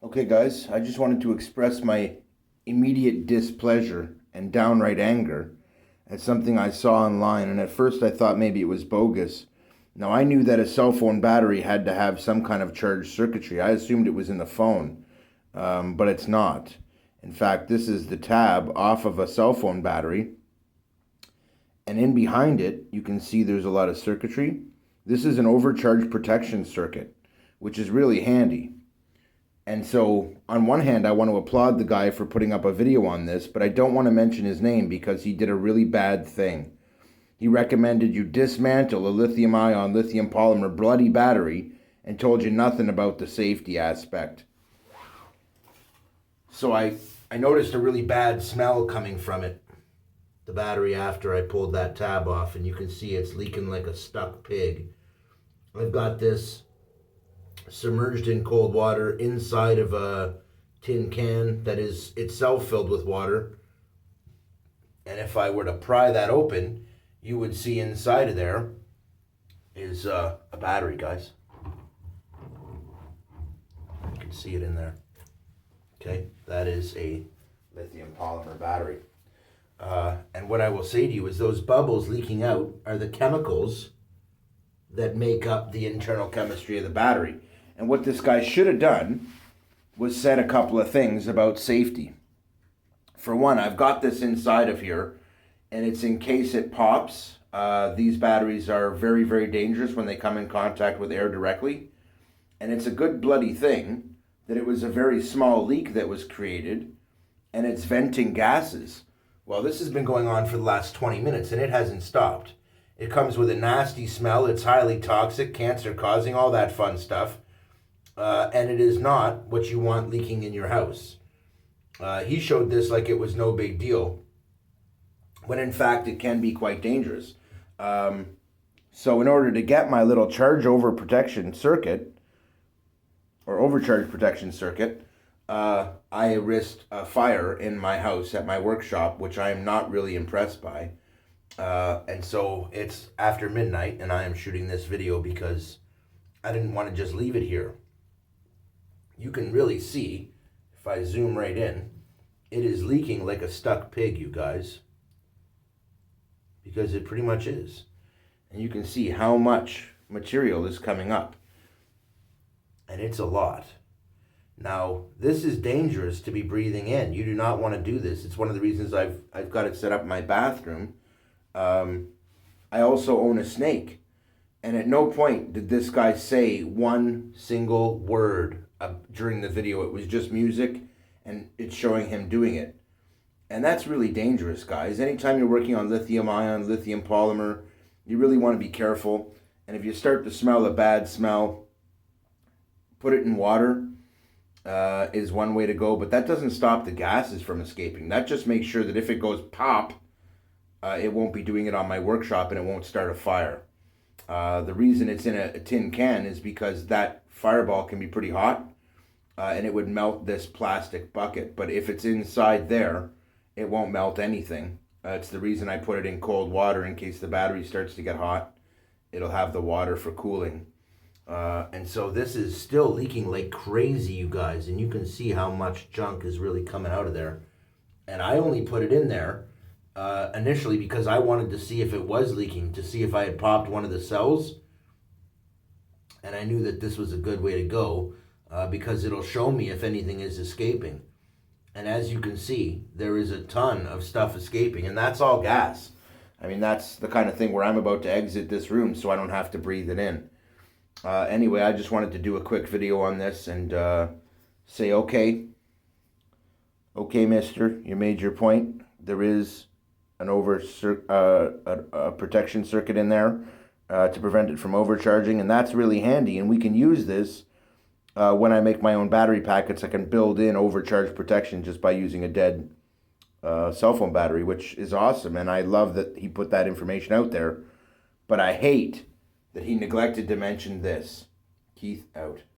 Okay, guys, I just wanted to express my immediate displeasure and downright anger at something I saw online, and at first I thought maybe it was bogus. Now, I knew that a cell phone battery had to have some kind of charged circuitry. I assumed it was in the phone, but it's not. In fact, this is the tab off of a cell phone battery, and in behind it, you can see there's a lot of circuitry. This is an overcharge protection circuit, which is really handy. And so, on one hand, I want to applaud the guy for putting up a video on this, but I don't want to mention his name because he did a really bad thing. He recommended you dismantle a lithium-ion, lithium polymer bloody battery and told you nothing about the safety aspect. So I noticed a really bad smell coming from it, the battery, after I pulled that tab off, and you can see it's leaking like a stuck pig. I've got this submerged in cold water inside of a tin can that is itself filled with water. And if I were to pry that open, you would see inside of there is a battery, guys. You can see it in there. Okay, that is a lithium polymer battery. And what I will say to you is those bubbles leaking out are the chemicals that make up the internal chemistry of the battery. And what this guy should have done was said a couple of things about safety. For one, I've got this inside of here, and it's in case it pops. These batteries are very, very dangerous when they come in contact with air directly. And it's a good bloody thing that it was a very small leak that was created, and it's venting gases. Well, this has been going on for the last 20 minutes, and it hasn't stopped. It comes with a nasty smell. It's highly toxic, cancer-causing, all that fun stuff. And it is not what you want leaking in your house. He showed this like it was no big deal, when in fact it can be quite dangerous. So in order to get my little overcharge protection circuit, I risked a fire in my house at my workshop, which I am not really impressed by. And so it's after midnight, and I am shooting this video because I didn't want to just leave it here. You can really see, if I zoom right in, it is leaking like a stuck pig, you guys. Because it pretty much is. And you can see how much material is coming up. And it's a lot. Now, this is dangerous to be breathing in. You do not want to do this. It's one of the reasons I've got it set up in my bathroom. I also own a snake. And at no point did this guy say one single word during the video. It was just music, and it's showing him doing it. And that's really dangerous, guys. Anytime you're working on lithium-ion, lithium polymer, you really want to be careful. And if you start to smell a bad smell, put it in water is one way to go. But that doesn't stop the gases from escaping. That just makes sure that if it goes pop, it won't be doing it on my workshop and it won't start a fire. The reason it's in a tin can is because that fireball can be pretty hot, and it would melt this plastic bucket. But if it's inside there, it won't melt anything. It's the reason I put it in cold water in case the battery starts to get hot. It'll have the water for cooling. And so this is still leaking like crazy, you guys. And you can see how much junk is really coming out of there. And I only put it in there initially because I wanted to see if it was leaking, to see if I had popped one of the cells. And I knew that this was a good way to go because it'll show me if anything is escaping. And as you can see, there is a ton of stuff escaping, and that's all gas. I mean, that's the kind of thing where I'm about to exit this room so I don't have to breathe it in. Anyway, I just wanted to do a quick video on this and say, okay, mister, you made your point. There is an a protection circuit in there to prevent it from overcharging, and that's really handy, and we can use this when I make my own battery packets. I can build in overcharge protection just by using a dead cell phone battery, which is awesome, and I love that he put that information out there, but I hate that he neglected to mention this. Keith out.